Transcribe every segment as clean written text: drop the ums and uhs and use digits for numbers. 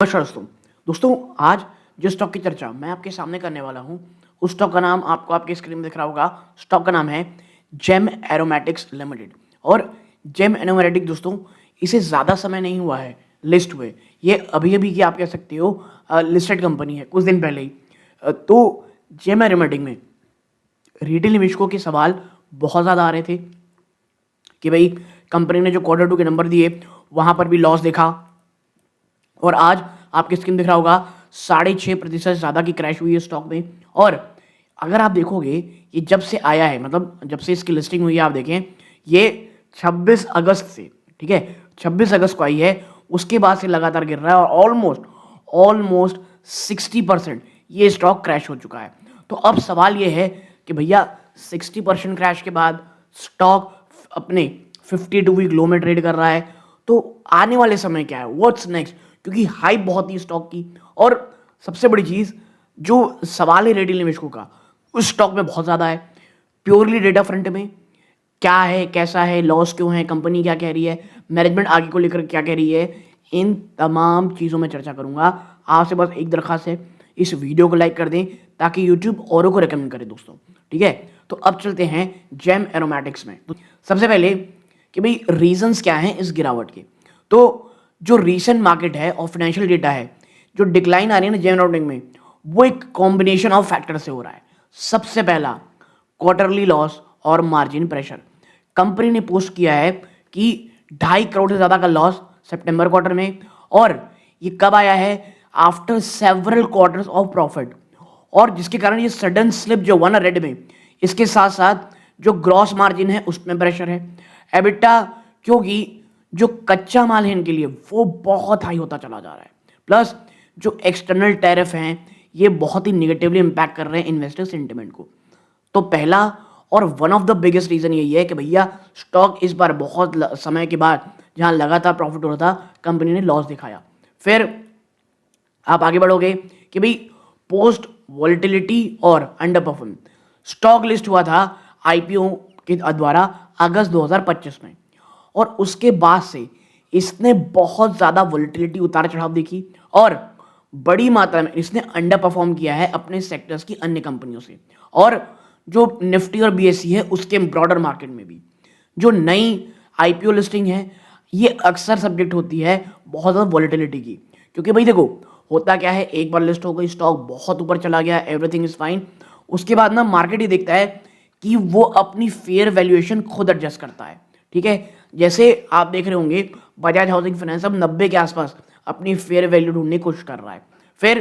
नमस्कार दोस्तों। आज जिस स्टॉक की चर्चा मैं आपके सामने करने वाला हूं, उस स्टॉक का नाम आपको आपके स्क्रीन में दिख रहा होगा। स्टॉक का नाम है जेम एरोमेटिक्स लिमिटेड। और जेम एरोमेटिक दोस्तों, इसे ज़्यादा समय नहीं हुआ है लिस्ट हुए। ये अभी-अभी की आप कह सकते हो लिस्टेड कंपनी है, कुछ दिन पहले ही। तो जेम एरोमेटिक में रिटेल निवेशकों के सवाल बहुत ज़्यादा आ रहे थे कि भाई कंपनी ने जो क्वार्टर 2 के नंबर दिए, वहाँ पर भी लॉस देखा। और आज आपकी स्क्रीन दिख रहा होगा 6.5% ज़्यादा की क्रैश हुई है स्टॉक में। और अगर आप देखोगे, ये जब से आया है, मतलब जब से इसकी लिस्टिंग हुई है, आप देखें ये 26 अगस्त से, ठीक है, 26 अगस्त को आई है, उसके बाद से लगातार गिर रहा है और ऑलमोस्ट 60% ये स्टॉक क्रैश हो चुका है। तो अब सवाल ये है कि भैया 60% क्रैश के बाद स्टॉक अपने 52 वीक लो में ट्रेड कर रहा है, तो आने वाले समय क्या है, व्हाट्स नेक्स्ट? क्योंकि हाइप बहुत ही स्टॉक की। और सबसे बड़ी चीज, जो सवाल है रिटेल निवेशकों का, उस स्टॉक में बहुत ज्यादा है। प्योरली डेटा फ्रंट में क्या है, कैसा है, लॉस क्यों है, कंपनी क्या कह रही है, मैनेजमेंट आगे को लेकर क्या कह रही है, इन तमाम चीजों में चर्चा करूंगा। आपसे बस एक दरखास्त है, इस वीडियो को लाइक कर दें ताकि यूट्यूब औरों को रेकमेंड करे दोस्तों, ठीक है। तो अब चलते हैं जेम एरोमेटिक्स में। सबसे पहले कि भाई रीजंस क्या हैं इस गिरावट के। तो जो रीसेंट मार्केट है और फाइनेंशियल डेटा है, जो डिक्लाइन आ रही है ना जेम एरोमेटिक में, वो एक कॉम्बिनेशन ऑफ फैक्टर से हो रहा है। सबसे पहला, क्वार्टरली लॉस और मार्जिन प्रेशर। कंपनी ने पोस्ट किया है कि 2.5 करोड़ से ज्यादा का लॉस सितंबर क्वार्टर में, और ये कब आया है? After several quarters of profit. और जिसके कारण ये सडन स्लिप जो हुआ ना रेड में, इसके साथ साथ जो ग्रॉस मार्जिन है उसमें प्रेशर है। एबिटा, क्योंकि जो कच्चा माल है इनके लिए वो बहुत हाई होता चला जा रहा है, प्लस जो एक्सटर्नल टैरिफ हैं ये बहुत ही निगेटिवली इंपैक्ट कर रहे हैं इन्वेस्टर सेंटिमेंट को। तो पहला और one of the biggest reason यही है कि भैया स्टॉक इस बार बहुत समय के बाद, जहां लगातार प्रॉफिट हो रहा था, कंपनी ने लॉस दिखाया। फिर आप आगे बढ़ोगे कि भाई पोस्ट वॉलेटिलिटी और अंडर परफॉर्म, स्टॉक लिस्ट हुआ था आईपीओ के द्वारा अगस्त 2025 में, और उसके बाद से इसने बहुत ज्यादा वॉलेटिलिटी, उतार चढ़ाव देखी, और बड़ी मात्रा में इसने अंडर परफॉर्म किया है अपने सेक्टर्स की अन्य कंपनियों से। और जो निफ्टी और बीएसई है उसके ब्रॉडर मार्केट में भी जो नई आईपीओ लिस्टिंग है, ये अक्सर सब्जेक्ट होती है बहुत ज़्यादा वॉलेटिलिटी की। क्योंकि भाई देखो, होता क्या है, एक बार लिस्ट हो गई, स्टॉक बहुत ऊपर चला गया, एवरीथिंग इज फाइन, उसके बाद ना मार्केट ये देखता है कि वो अपनी फेयर वैल्यूएशन खुद एडजस्ट करता है, ठीक है। जैसे आप देख रहे होंगे बजाज हाउसिंग फाइनेंस अब 90 के आसपास अपनी फेयर वैल्यू ढूंढने की कोशिश कर रहा है। फिर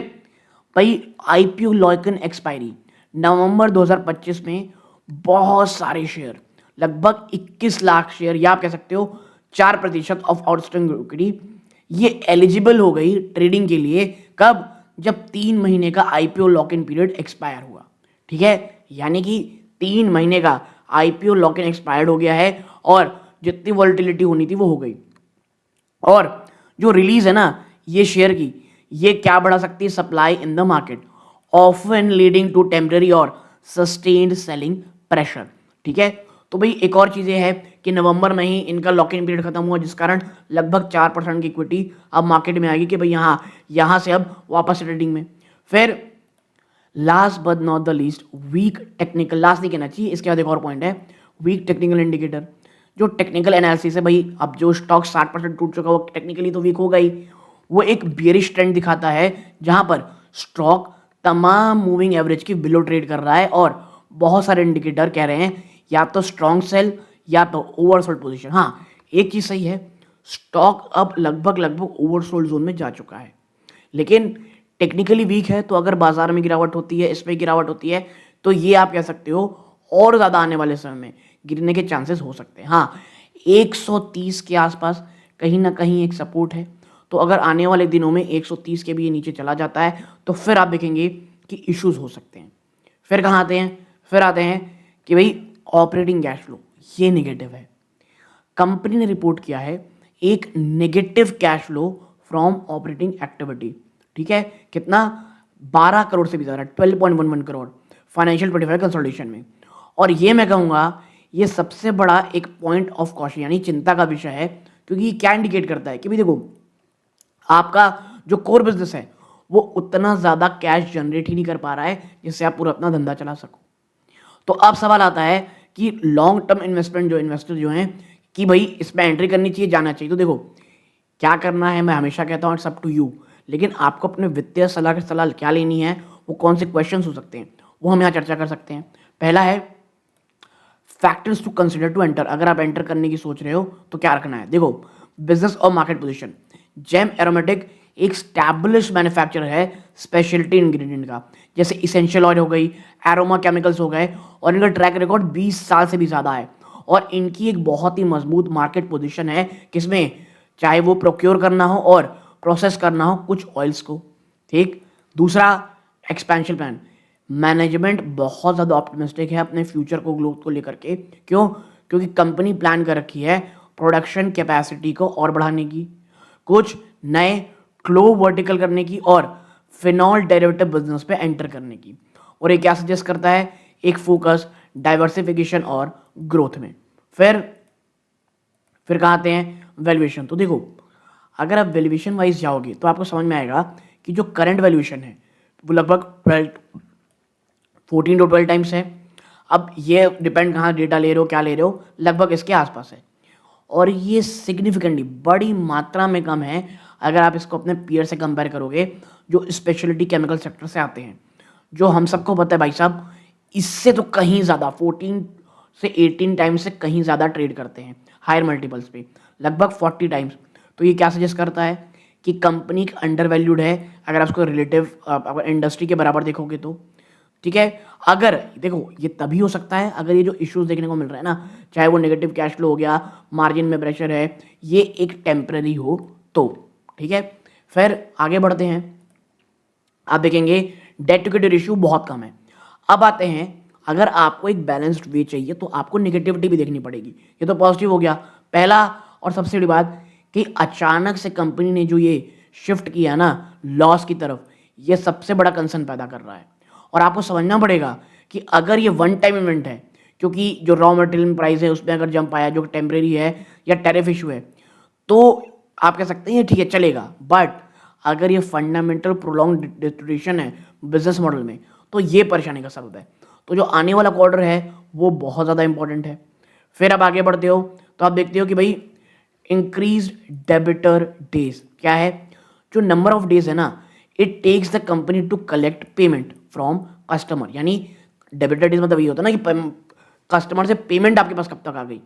भाई आईपीओ लॉक-इन एक्सपायरी नवंबर 2025 में, बहुत सारे शेयर, लगभग 21 लाख शेयर, या आप कह सकते हो 4% ऑफ आउटस्टैंडिंग इक्विटी, ये एलिजिबल हो गई ट्रेडिंग के लिए। कब? जब 3 महीने का IPO lock in period expire हुआ, ठीक है। यानी कि 3 महीने का आईपीओ लॉक इन एक्सपायर्ड हो गया है, और जितनी वॉलेटिलिटी होनी थी वो हो गई। और जो रिलीज है ना ये शेयर की, ये क्या बढ़ा सकती है? Supply in the market, often leading to temporary और सस्टेन्ड सेलिंग प्रेशर, ठीक है। तो भाई एक और चीज़ ये है कि नवंबर में ही इनका लॉक इन पीरियड खत्म हुआ, जिस कारण लगभग 4% की इक्विटी अब मार्केट में आएगी कि भाई यहाँ से अब वापस ट्रेडिंग में। फिर last but not the least, weak technical, last नहीं कहना चाहिए, इसके बाद एक और पॉइंट है, वीक टेक्निकल इंडिकेटर। जो टेक्निकल एनालिसिस है भाई, अब जो स्टॉक 60% टूट चुका, वो टेक्निकली तो वीक हो गई, वो एक बियरिश ट्रेंड दिखाता है जहां पर स्टॉक तमाम मूविंग एवरेज की बिलो ट्रेड कर रहा है, और बहुत सारे इंडिकेटर कह रहे हैं या तो स्ट्रॉन्ग सेल या तो ओवरसोल्ड पोजीशन। हाँ, एक चीज सही है, स्टॉक अब लगभग ओवरसोल्ड जोन में जा चुका है, लेकिन टेक्निकली वीक है। तो अगर बाजार में गिरावट होती है, इसमें गिरावट होती है, तो ये आप कह सकते हो और ज्यादा आने वाले समय में गिरने के चांसेस हो सकते हैं। हाँ, 130 के आसपास कहीं ना कहीं एक सपोर्ट है, तो अगर आने वाले दिनों में 130 के भी ये नीचे चला जाता है, तो फिर आप देखेंगे कि इश्यूज हो सकते हैं। फिर कहाँ आते हैं? फिर आते हैं कि भाई ऑपरेटिंग कैश फ्लो, ये नेगेटिव है। कंपनी ने रिपोर्ट किया है एक negative cash flow from operating activity, ठीक है। कितना? 12 करोड़ से भी ज़्यादा, 12.11 करोड़ फाइनेंशियल 25 कंसोलिडेशन में। और ये मैं कहूँगा ये सबसे बड़ा एक पॉइंट ऑफ कॉशन यानी चिंता का विषय है, क्योंकि ये क्या इंडिकेट करता है कि भाई देखो, आपका जो कोर बिजनेस है वो उतना ज़्यादा कैश जनरेट ही नहीं कर पा रहा है जिससे आप पूरा अपना धंधा चला सको। तो अब सवाल आता है कि लॉन्ग टर्म इन्वेस्टमेंट जो इन्वेस्टर जो हैं कि भाई इसमें एंट्री करनी चाहिए, जाना चाहिए। तो देखो क्या करना है, मैं हमेशा कहता हूँ इट्स अप टू यू, लेकिन आपको अपने वित्तीय सलाह क्या लेनी है, वो कौन से क्वेश्चन हो सकते हैं, वो हम यहाँ चर्चा कर सकते हैं। पहला है factors to consider to enter. अगर आप एंटर करने की सोच रहे हो तो क्या रखना है। देखो बिजनेस और मार्केट पोजीशन, जेम एरोमेटिक एक स्टैब्लिश मैन्युफैक्चरर है स्पेशलिटी इंग्रेडिएंट का, जैसे इसेंशियल ऑयल हो गई, एरोमा केमिकल्स हो गए, और इनका ट्रैक रिकॉर्ड 20 साल से भी ज़्यादा है। और इनकी एक बहुत ही मजबूत मार्केट पोजीशन है, किसमें, चाहे वो प्रोक्योर करना हो और प्रोसेस करना हो कुछ ऑयल्स को। ठीक। दूसरा एक्सपेंशन प्लान, मैनेजमेंट बहुत ज़्यादा ऑप्टिमिस्टिक है अपने फ्यूचर को, ग्रोथ को लेकर के। क्यों? क्योंकि कंपनी प्लान कर रखी है प्रोडक्शन कैपेसिटी को और बढ़ाने की, कुछ नए क्लो वर्टिकल करने की, और फिनॉल डेरिवेटिव बिजनेस पे एंटर करने की। और ये क्या सजेस्ट करता है, एक फोकस डाइवर्सिफिकेशन और ग्रोथ में। फिर कहाँ आते हैं वैल्यूएशन। तो देखो अगर आप वैल्यूएशन वाइज जाओगे तो आपको समझ में आएगा कि जो करंट वैल्यूएशन है वो लगभग 14 टू 12 टाइम्स है। अब ये डिपेंड कहाँ डेटा ले रहे हो, क्या ले रहे हो, लगभग इसके आसपास है। और ये सिग्निफिकेंटली बड़ी मात्रा में कम है अगर आप इसको अपने पीयर से कंपेयर करोगे जो स्पेशलिटी केमिकल सेक्टर से आते हैं, जो हम सबको पता है भाई साहब इससे तो कहीं ज़्यादा 14 से 18 टाइम्स से कहीं ज़्यादा ट्रेड करते हैं, हायर मल्टीपल्स पे लगभग 40 टाइम्स। तो ये क्या सजेस्ट करता है कि कंपनी अंडर वैल्यूड है अगर आप उसको रिलेटिव अगर इंडस्ट्री के बराबर देखोगे तो। ठीक है। अगर देखो ये तभी हो सकता है अगर ये जो इश्यूज देखने को मिल रहा है ना, चाहे वो नेगेटिव कैश फ्लो हो गया, मार्जिन में प्रेशर है, ये एक टेम्पररी हो तो। ठीक है। फिर आगे बढ़ते हैं, आप देखेंगे डेट टू इक्विटी रेशियो बहुत कम है। अब आते हैं अगर आपको एक बैलेंस्ड वे चाहिए तो आपको नेगेटिविटी भी देखनी पड़ेगी। ये तो पॉजिटिव हो गया पहला, और सबसे बड़ी बात कि अचानक से कंपनी ने जो ये शिफ्ट किया ना लॉस की तरफ, ये सबसे बड़ा कंसर्न पैदा कर रहा है। और आपको समझना पड़ेगा कि अगर ये वन टाइम इवेंट है, क्योंकि जो रॉ मटेरियल प्राइस है उसमें अगर जंप आया जो टेम्परेरी है या टैरिफ इशू है, तो आप कह सकते हैं ठीक है चलेगा। बट अगर ये फंडामेंटल प्रोलॉन्ग डिटोरेशन है बिजनेस मॉडल में तो ये परेशानी का सबब है। तो जो आने वाला क्वार्टर है वो बहुत ज़्यादा इंपॉर्टेंट है। फिर आप आगे बढ़ते हो तो आप देखते हो कि भाई इंक्रीज डेबिटर डेज क्या है, जो नंबर ऑफ डेज है ना, it takes the company to collect payment from customer. यानी डेबिटर डेज मतलब ये होता है ना कि कस्टमर से पेमेंट आपके पास कब तक आ गई।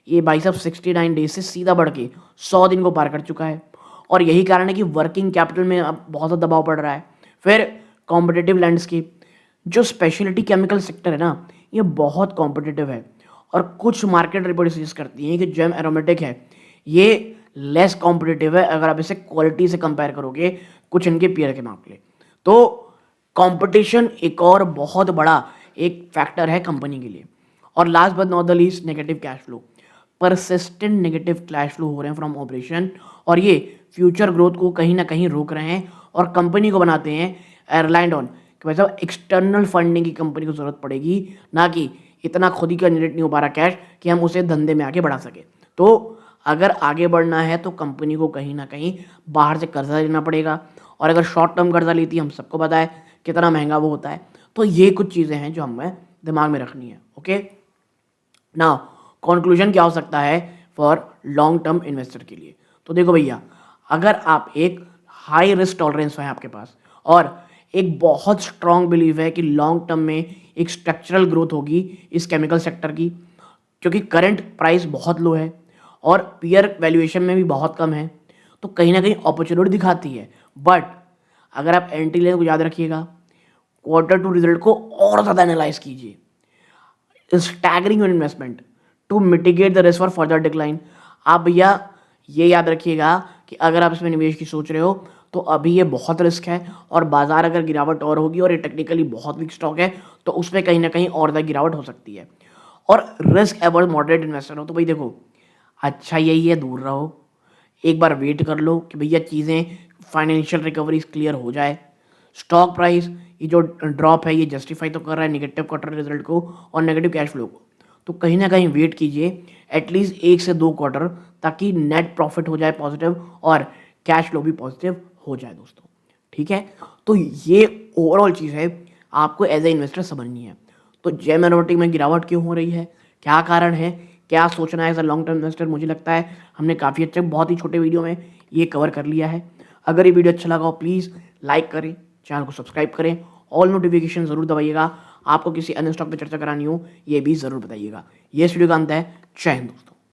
ये भाई साहब 69 डेज से सीधा बढ़ के 100 दिन को पार कर चुका है। और यही कारण है कि वर्किंग कैपिटल में अब बहुत ज़्यादा दबाव पड़ रहा है। फिर कॉम्पिटिटिव लैंडस्केप, जो स्पेशलिटी केमिकल सेक्टर है ना ये बहुत कॉम्पिटिटिव है, और कुछ मार्केट रिपोर्ट सजेस्ट करती हैं कि जेम एरोमेटिक है ये लेस कॉम्पिटिटिव है अगर आप इसे क्वालिटी से कंपेयर करोगे कुछ इनके पीयर के मामले। तो कंपटीशन एक और बहुत बड़ा एक फैक्टर है कंपनी के लिए। और last but not the least negative cash flow, persistent negative cash flow हो रहे हैं फ्रॉम ऑपरेशन, और ये फ्यूचर ग्रोथ को कहीं ना कहीं रोक रहे हैं और कंपनी को बनाते हैं एयरलाइन ऑन कि भाई साहब एक्सटर्नल फंडिंग की कंपनी को जरूरत पड़ेगी, ना कि इतना खुद ही का जनरेट नहीं हो पा रहा कैश कि हम उसे धंधे में आगे बढ़ा सके। तो अगर आगे बढ़ना है तो कंपनी को कहीं ना कहीं बाहर से कर्जा लेना पड़ेगा, और अगर शॉर्ट टर्म कर्जा लेती है हम सबको पता है कितना महंगा वो होता है। तो ये कुछ चीज़ें हैं जो हमें दिमाग में रखनी है। ओके, नाउ कंक्लूजन क्या हो सकता है फॉर लॉन्ग टर्म इन्वेस्टर के लिए। तो देखो भैया, अगर आप एक हाई रिस्क टॉलरेंस है आपके पास और एक बहुत स्ट्रांग बिलीव है कि लॉन्ग टर्म में एक स्ट्रक्चरल ग्रोथ होगी इस केमिकल सेक्टर की, क्योंकि करंट प्राइस बहुत लो है और पीयर वैल्यूएशन में भी बहुत कम है, तो कहीं ना कहीं अपॉर्चुनिटी दिखाती है। बट अगर आप एंट्री लेने को याद रखिएगा, क्वार्टर टू रिजल्ट को और ज़्यादा एनालाइज कीजिए, staggering your investment to mitigate the risk for further decline. आप भैया ये याद रखिएगा कि अगर आप इसमें निवेश की सोच रहे हो तो अभी ये बहुत रिस्क है, और बाजार अगर गिरावट और होगी और ये टेक्निकली बहुत वीक स्टॉक है तो उसमें कहीं ना कहीं और ज़्यादा गिरावट हो सकती है। और रिस्क एवर्ड मॉडरेट इन्वेस्टर हो तो भाई देखो अच्छा यही है, दूर रहो, एक बार वेट कर लो कि भैया चीज़ें फाइनेंशियल रिकवरी क्लियर हो जाए। स्टॉक प्राइस ये जो ड्रॉप है ये जस्टिफाई तो कर रहा है नेगेटिव क्वार्टर रिजल्ट को और नेगेटिव कैश फ्लो को, तो कहीं ना कहीं वेट कीजिए एटलीस्ट 1 से 2 क्वार्टर, ताकि नेट प्रॉफिट हो जाए पॉजिटिव और कैश फ्लो भी पॉजिटिव हो जाए दोस्तों। ठीक है, तो ये ओवरऑल चीज़ है आपको एज ए इन्वेस्टर समझनी है। तो जेम एरोमेटिक में गिरावट क्यों हो रही है, क्या कारण है, क्या सोचना है as a long term investor, मुझे लगता है हमने काफ़ी अच्छे बहुत ही छोटे वीडियो में ये कवर कर लिया है। अगर ये वीडियो अच्छा लगा हो प्लीज़ लाइक करें, चैनल को सब्सक्राइब करें, ऑल नोटिफिकेशन ज़रूर दबाइएगा। आपको किसी अन्य स्टॉक पर चर्चा करानी हो ये भी ज़रूर बताइएगा। ये इस वीडियो का अंत है। जय हिंद दोस्तों।